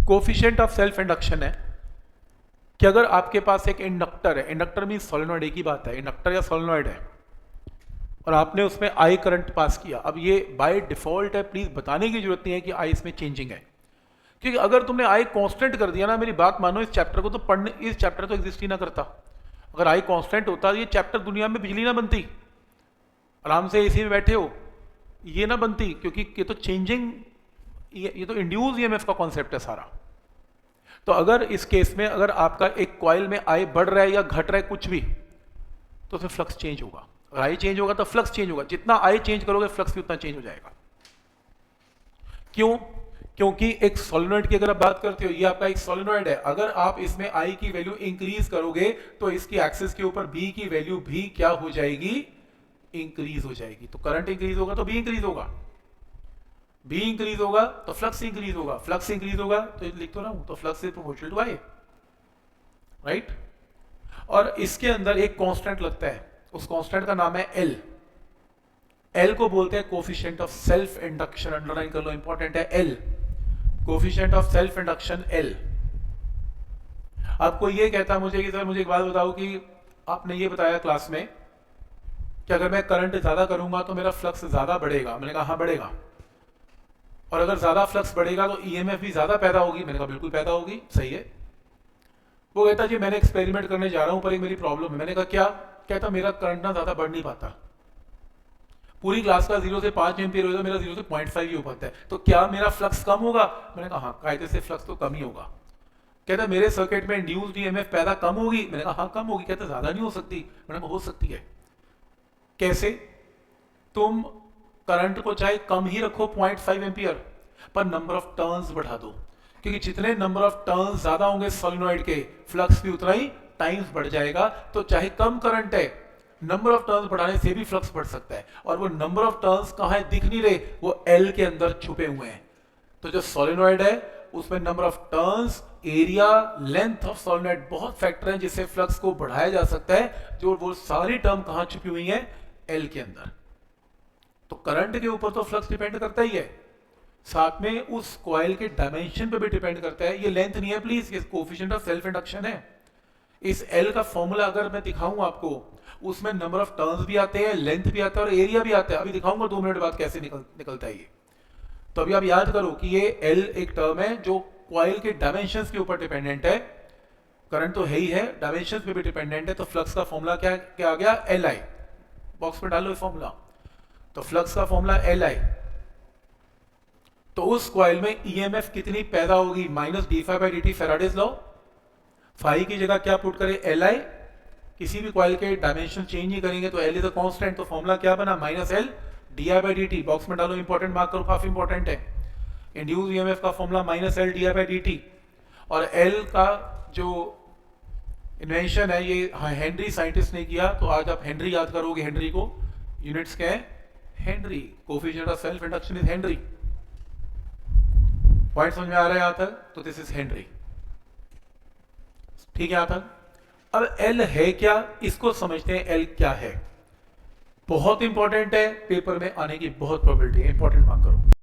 Coefficient of self induction है कि अगर आपके पास एक इंडक्टर है, इंडक्टर मीन सोलेनॉइड, एक ही बात है, इंडक्टर या सोलेनॉइड है, और आपने उसमें आई करंट पास किया। अब ये बाय डिफॉल्ट है, प्लीज बताने की जरूरत नहीं है कि आई इसमें चेंजिंग है, क्योंकि अगर तुमने आई कांस्टेंट कर दिया ना, मेरी बात मानो, इस चैप्टर को तो पढ़ने, इस चैप्टर तो एग्जिस्ट ही ना करता। अगर आई कांस्टेंट होता ये चैप्टर दुनिया में बिजली ना बनती, आराम से एसी में बैठे हो, ये ना बनती, क्योंकि ये तो चेंजिंग, ये तो इंड्यूस ईएमएफ का कॉन्सेप्ट है सारा। तो अगर इस केस में अगर आपका एक कॉइल में आई बढ़ रहा है या घट रहा है कुछ भी, तो उसमें फ्लक्स चेंज होगा। अगर आई चेंज होगा तो फ्लक्स चेंज होगा, जितना आई चेंज करोगे फ्लक्स भी उतना चेंज हो जाएगा। क्यों? क्योंकि एक सोलेनॉइड की अगर आप बात करते हो, ये आपका एक सोलेनॉइड है, अगर आप इसमें आई की वैल्यू इंक्रीज करोगे तो इसकी एक्सिस के ऊपर बी की वैल्यू भी क्या हो जाएगी? इंक्रीज हो जाएगी। तो करंट इंक्रीज होगा तो बी इंक्रीज होगा, बी इंक्रीज होगा तो फ्लक्स इंक्रीज होगा, फ्लक्स इंक्रीज होगा तो लिख तो रहा हूं, तो flux is proportional to I, right. और इसके अंदर एक कांस्टेंट लगता है, उस कांस्टेंट का नाम है एल। एल को बोलते हैं coefficient of self induction, underline कर लो, इंपॉर्टेंट है L, coefficient of self induction L. आपको ये कहता है मुझे कि सर मुझे एक बात बताओ कि आपने ये बताया क्लास में कि अगर मैं करंट ज्यादा करूंगा तो मेरा फ्लक्स ज्यादा बढ़ेगा। मैंने कहा हाँ बढ़ेगा, और अगर ज्यादा फ्लक्स बढ़ेगा तो ईएमएफ भी ज्यादा पैदा होगी। मैंने कहा बिल्कुल पैदा होगी, सही है। वो कहता जी मैंने एक्सपेरिमेंट करने जा रहा हूं पर एक मेरी प्रॉब्लम है। मैंने कहा क्या? कहता मेरा करंट ना ज्यादा बढ़ नहीं पाता, पूरी क्लास का 0 से 5 एम्पियर होता है, मेरा 0 से 0.5 ही हो पाता है, तो क्या मेरा फ्लक्स कम होगा? मैंने कहा हाँ, कायदे से फ्लक्स तो कम ही होगा। कहता मेरे सर्किट में इंड्यूस्ड ईएमएफ पैदा कम होगी। मैंने कहा हाँ कम होगी। कहता ज्यादा नहीं हो सकती। मैंने कहा हो सकती है। कैसे? तुम करंट को चाहे कम ही रखो 0.5 एम्पियर, पर नंबर ऑफ टर्न्स बढ़ा दो, क्योंकि जितने नंबर ऑफ टर्न्स ज्यादा होंगे सोलेनॉइड के, फ्लक्स भी उतना ही टाइम्स बढ़ जाएगा। तो चाहे कम करंट है, नंबर ऑफ टर्न्स बढ़ाने से भी फ्लक्स बढ़ सकता है। और वो नंबर ऑफ टर्न्स कहां है? दिख नहीं रहे, वो एल के अंदर छुपे हुए हैं। तो जो सोलेनॉइड है उसमें number of turns, area, length of solenoid, बहुत फैक्टर हैं जिससे फ्लक्स को बढ़ाया जा सकता है। जो वो सारी टर्म कहां छुपी हुई है? एल के अंदर। तो करंट के ऊपर तो फ्लक्स डिपेंड करता ही है, साथ में उस कॉइल के डायमेंशन पे भी डिपेंड करता है। ये लेंथ नहीं है प्लीज, ये कोफिशिएंट ऑफ सेल्फ इंडक्शन है। इस एल का फॉर्मूला अगर मैं दिखाऊं आपको, उसमें नंबर ऑफ टर्न्स भी आते हैं, लेंथ भी आता है और एरिया भी आता है। अभी दिखाऊंगा 2 मिनट बाद कैसे निकलता है ये। तो अभी आप याद करो कि ये एल एक टर्म है जो कॉइल के डायमेंशंस के ऊपर डिपेंडेंट है। करंट तो है ही है, डायमेंशंस पे भी डिपेंडेंट है। तो फ्लक्स का फॉर्मूला क्या क्या आ गया? L I. बॉक्स में डालो फॉर्मूला। तो फ्लक्स का फॉर्मूला एल आई। तो उस कॉइल में ईएमएफ कितनी पैदा होगी? Minus d phi by d t, Faraday's law. Phi की जगह क्या पुट करें? L I. किसी भी कॉइल के डायमेंशन चेंज नहीं करेंगे तो एल इज अ कांस्टेंट, तो फॉर्मूला क्या बना? Minus L d I by d t. Box में डालो, इंपॉर्टेंट मार्क करो, काफी इंपॉर्टेंट है। इंड्यूस ईएमएफ का formula minus L d I by d t. और एल का जो इन्वेंशन है ये हेनरी साइंटिस्ट ने किया, तो आज आप हेनरी याद करोगे। हेनरी को यूनिट्स क्या है? Henry. Coefficient of self induction is Henry. Point समझ में आ रहा है यहां तक? तो दिस इज हेनरी, ठीक है यहां तक। अब एल है क्या, इसको समझते हैं। एल क्या है? बहुत इंपॉर्टेंट है, पेपर में आने की बहुत प्रोबेबिलिटी है, इंपॉर्टेंट मार्क करो।